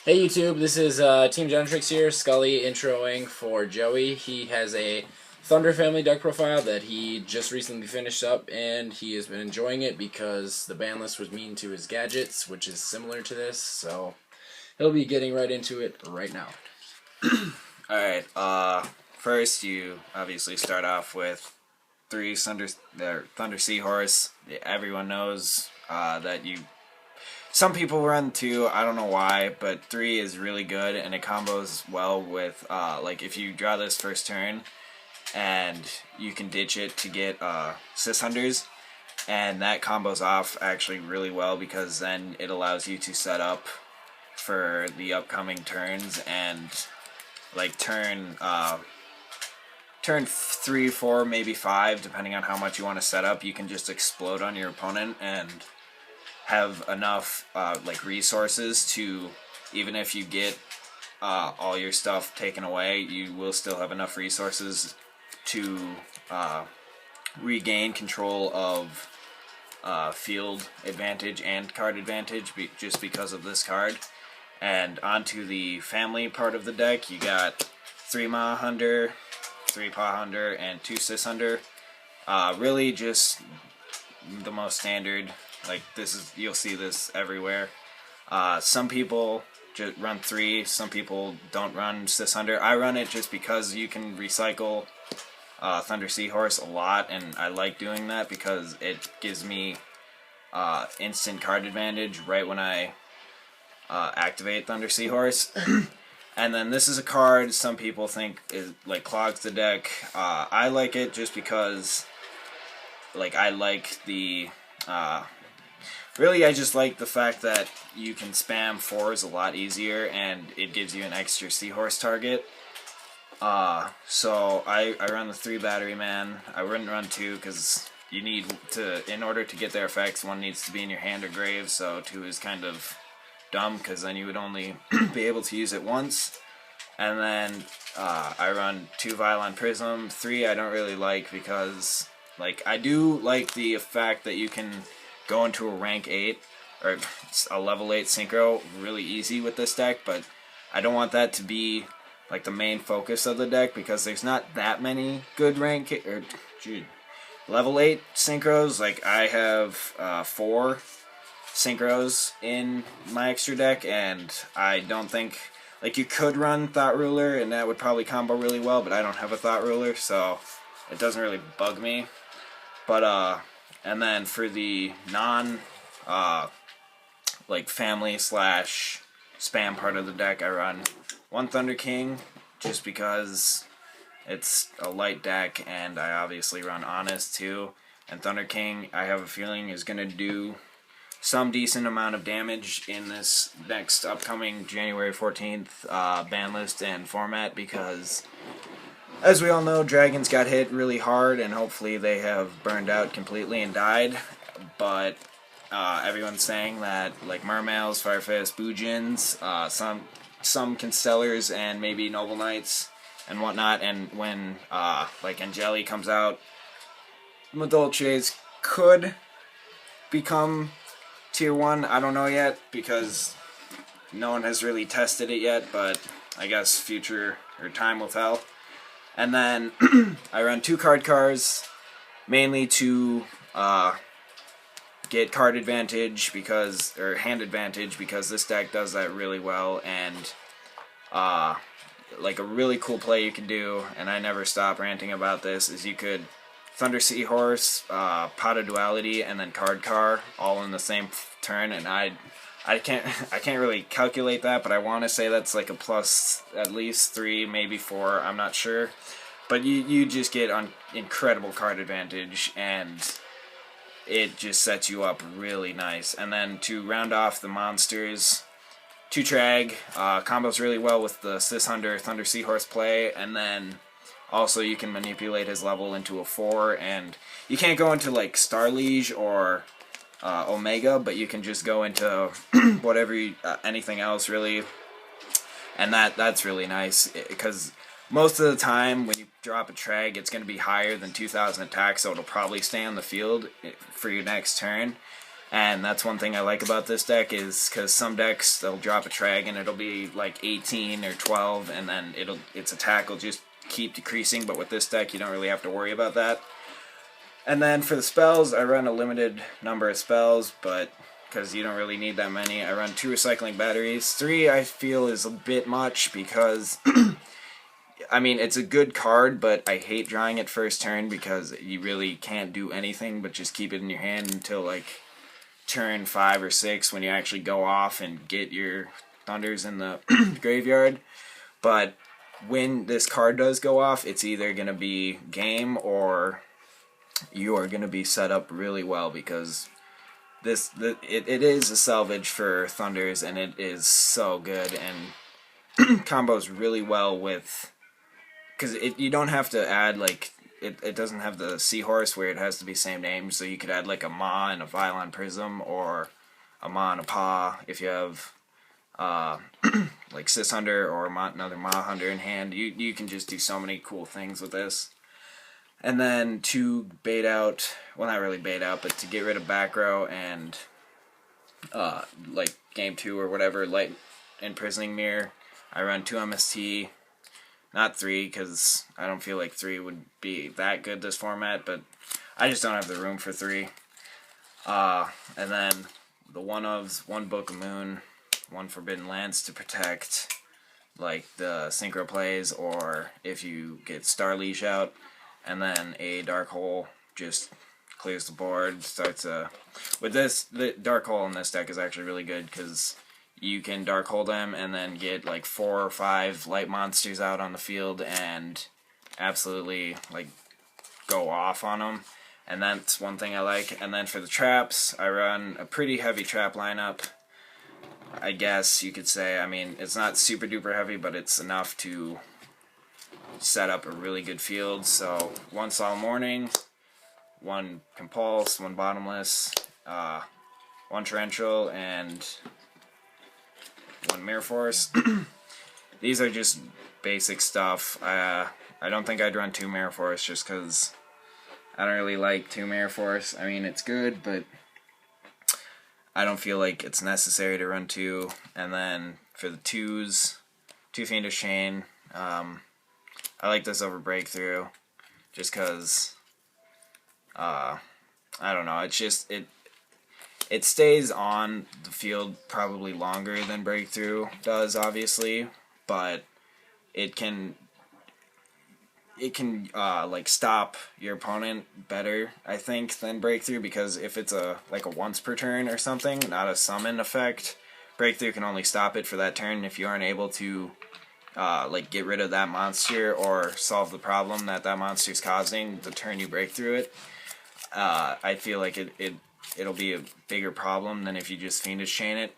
Hey YouTube, this is Team Gentrix here, Scully introing for Joey. He has a Thunder Family deck profile that he just recently finished up, and he has been enjoying it because the ban list was mean to his gadgets, which is similar to this, so he'll be getting right into it right now. Alright, first you obviously start off with three Thunder Seahorse. Everyone knows that some people run two, I don't know why, but three is really good and it combos well with, like if you draw this first turn and you can ditch it to get Sis Hunters, and that combos off actually really well because then it allows you to set up for the upcoming turns and like turn 3, 4, maybe 5, depending on how much you want to set up, you can just explode on your opponent and have enough like resources to, even if you get all your stuff taken away, you will still have enough resources to regain control of field advantage and card advantage just because of this card. And onto the family part of the deck, you got 3 Maw Hunter, 3 Paw Hunter, and 2 Sis Hunter. Really just the most standard. Like you'll see this everywhere. Some people just run 3, some people don't run Sis Hunter. I run it just because you can recycle Thunder Seahorse a lot, and I like doing that because it gives me instant card advantage right when I activate Thunder Seahorse. And then this is a card some people think is like clogs the deck. I like it just because like I like the really I just like the fact that you can spam 4s a lot easier and it gives you an extra Seahorse target. So I run the 3 Battery Man. I wouldn't run 2 because you need to, in order to get their effects, 1 needs to be in your hand or grave, so 2 is kind of dumb because then you would only be able to use it once. And then I run 2 Violon Prism. 3 I don't really like because like I do like the fact that you can go into a rank 8 or a level 8 synchro really easy with this deck, but I don't want that to be like the main focus of the deck because there's not that many good level 8 synchros. Like I have 4 synchros in my extra deck, and I don't think, like, you could run Thought Ruler and that would probably combo really well, but I don't have a Thought Ruler, so it doesn't really bug me. But and then for the non like family slash spam part of the deck, I run 1 Thunder King just because it's a light deck, and I obviously run Honest too. And Thunder King, I have a feeling, is going to do some decent amount of damage in this next upcoming January 14th ban list and format because, as we all know, dragons got hit really hard and hopefully they have burned out completely and died. But everyone's saying that like Mermails, Firefist, Boojins, some Constellars, and maybe Noble Knights and whatnot, and when like Angeli comes out, Madolches could become Tier 1, I don't know yet because no one has really tested it yet, but I guess future or time will tell. And then I run 2 card cars, mainly to get card advantage because, or hand advantage, because this deck does that really well. And like a really cool play you can do, and I never stop ranting about this, is you could Thunder Seahorse, Pot of Duality, and then Card Car all in the same turn, and I can't really calculate that, but I want to say that's like a plus at least 3, maybe 4. I'm not sure, but you just get on incredible card advantage, and it just sets you up really nice. And then to round off the monsters, 2 Trag combos really well with the Sis Hunter Thunder Seahorse play, and then also you can manipulate his level into a 4, and you can't go into like Star Liege or Omega, but you can just go into whatever anything else really, and that's really nice because most of the time when you drop a Trag, it's going to be higher than 2,000 attack, so it'll probably stay on the field for your next turn. And that's one thing I like about this deck is because some decks they'll drop a Trag and it'll be like 18 or 12, and then its attack will just keep decreasing. But with this deck, you don't really have to worry about that. And then for the spells, I run a limited number of spells, but because you don't really need that many, I run 2 recycling batteries. 3 I feel is a bit much because I mean, it's a good card, but I hate drawing it first turn because you really can't do anything but just keep it in your hand until like turn 5 or 6 when you actually go off and get your Thunders in the graveyard. But when this card does go off, it's either going to be game or you are going to be set up really well because it is a salvage for Thunders, and it is so good and combos really well with, because you don't have to add like it doesn't have the Seahorse where it has to be same name, so you could add like a Ma and a Violon Prism, or a Ma and a Pa if you have like Sis Hunter or another Ma Hunter in hand. You can just do so many cool things with this. And then to bait out, well, not really bait out, but to get rid of back row and like game 2 or whatever, light imprisoning mirror, I run 2 MST. Not 3, because I don't feel like 3 would be that good this format, but I just don't have the room for 3. And then the one-ofs, 1 Book of Moon, 1 Forbidden Lance to protect like the synchro plays, or if you get Star Leash out, and then a Dark Hole just clears the board, starts a... With this, the Dark Hole in this deck is actually really good, because you can Dark Hole them and then get like 4 or 5 light monsters out on the field and absolutely like go off on them. And that's one thing I like. And then for the traps, I run a pretty heavy trap lineup, I guess you could say. I mean, it's not super duper heavy, but it's enough to set up a really good field. So 1 Solemn Warning, 1 Compulse, 1 Bottomless, 1 Torrential, and 1 Mirror Force. These are just basic stuff. I don't think I'd run 2 Mirror Force just because I don't really like 2 Mirror Force. I mean, it's good, but I don't feel like it's necessary to run 2. And then for the 2s, 2 Fiendish Chain. I like this over Breakthrough just because, I don't know, it's just, it stays on the field probably longer than Breakthrough does, obviously, but it can like stop your opponent better, I think, than Breakthrough, because if it's like a once per turn or something, not a summon effect, Breakthrough can only stop it for that turn. If you aren't able to like get rid of that monster or solve the problem that monster's causing the turn you break through it, I feel like it'll be a bigger problem than if you just Fiendish Chain it.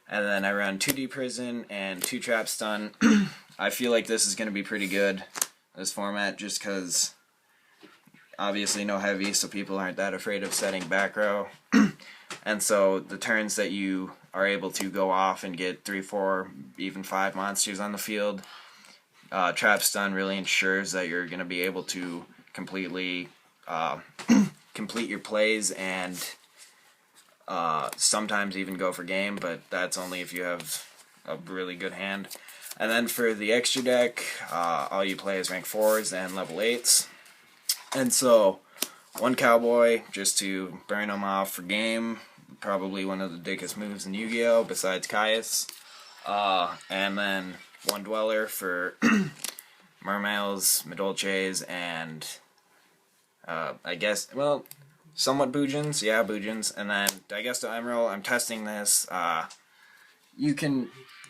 And then I run 2D Prison and 2 Trap Stun. I feel like this is going to be pretty good, this format, just because obviously no heavy, so people aren't that afraid of setting back row. And so the turns that you are able to go off and get 3, 4, even 5 monsters on the field, Trap Stun really ensures that you're going to be able to completely complete your plays and sometimes even go for game, but that's only if you have a really good hand. And then for the extra deck, all you play is rank 4s and level 8s. And so 1 Cowboy just to burn them off for game, probably one of the dickest moves in Yu-Gi-Oh! Besides Caius. And then 1 Dweller for Mermails, Medolches, and I guess, well, somewhat Boojins. Yeah, Boojins. And then Digesto Emerald, I'm testing this.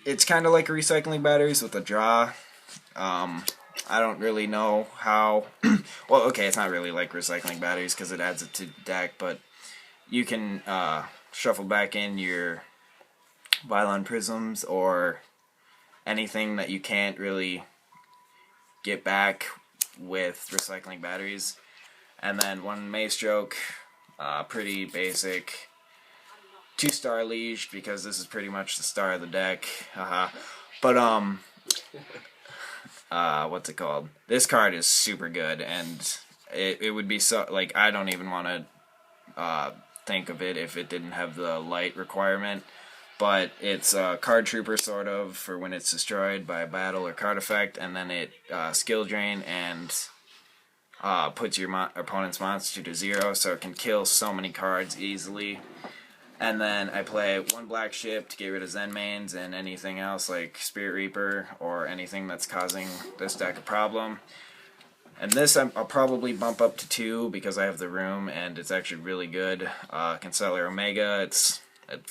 It's kind of like recycling batteries with a draw. I don't really know how... well, okay, it's not really like recycling batteries because it adds it to deck, but you can shuffle back in your Violon Prisms or anything that you can't really get back with recycling batteries. And then 1 Maestroke, pretty basic. 2 Star Leash, because this is pretty much the star of the deck. But, what's it called? This card is super good, and it would be so, like, I don't even want to think of it if it didn't have the light requirement. But it's a card trooper sort of for when it's destroyed by a battle or card effect, and then it skill drain and puts your opponent's monster to 0, so it can kill so many cards easily. And then I play 1 black ship to get rid of Zen mains and anything else like Spirit Reaper or anything that's causing this deck a problem. And this I'll probably bump up to 2 because I have the room and it's actually really good. Concealer Omega, it's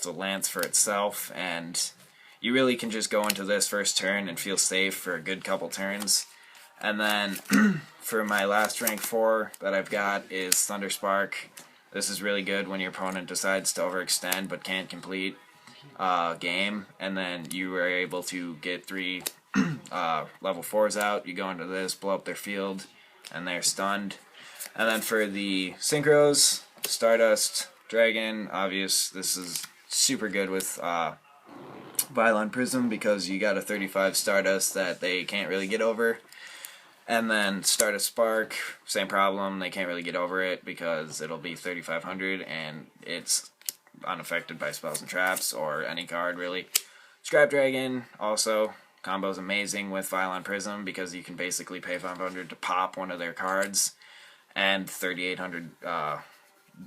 a lance for itself, and you really can just go into this first turn and feel safe for a good couple turns. And then for my last rank 4 that I've got is Thunderspark. This is really good when your opponent decides to overextend but can't complete game, and then you are able to get 3 level 4s out. You go into this, blow up their field, and they're stunned. And then for the synchros, Stardust, Dragon, obvious. This is super good with Violent Prism because you got a 35 Stardust that they can't really get over. And then Stardust Spark, same problem. They can't really get over it because it'll be 3500 and it's unaffected by spells and traps or any card really. Scrap Dragon also combo's amazing with Violent Prism because you can basically pay 500 to pop one of their cards, and 3800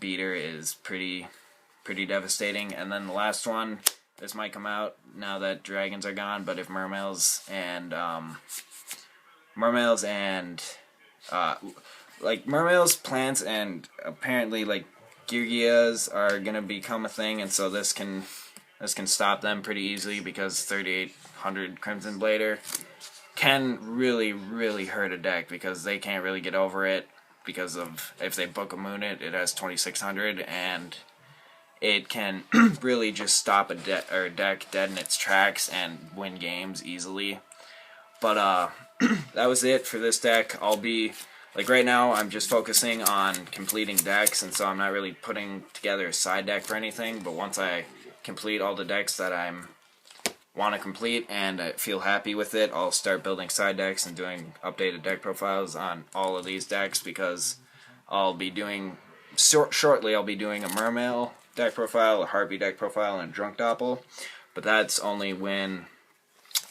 beater is pretty devastating. And then the last one, this might come out now that dragons are gone, but if Mermails and Mermails, plants, and apparently like Geargias are gonna become a thing, and so this can stop them pretty easily because 3800 Crimson Blader can really hurt a deck because they can't really get over it. Because of if they Book of Moon it has 2600 and it can really just stop a deck dead in its tracks and win games easily. But that was it for this deck. I'll be like right now I'm just focusing on completing decks, and so I'm not really putting together a side deck for anything. But once I complete all the decks that I want to complete and I feel happy with it, I'll start building side decks and doing updated deck profiles on all of these decks, because I'll be doing shortly I'll be doing a Mermail deck profile, a Harpy deck profile, and a Drunk Doppel, but that's only when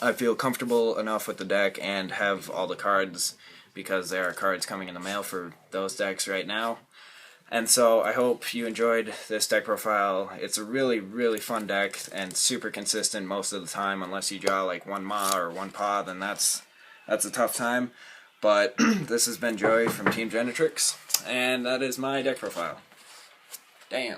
I feel comfortable enough with the deck and have all the cards, because there are cards coming in the mail for those decks right now. And so I hope you enjoyed this deck profile. It's a really fun deck and super consistent most of the time, unless you draw like 1 Ma or 1 Pa, then that's a tough time. But this has been Joey from Team Genetrix, and that is my deck profile. Damn.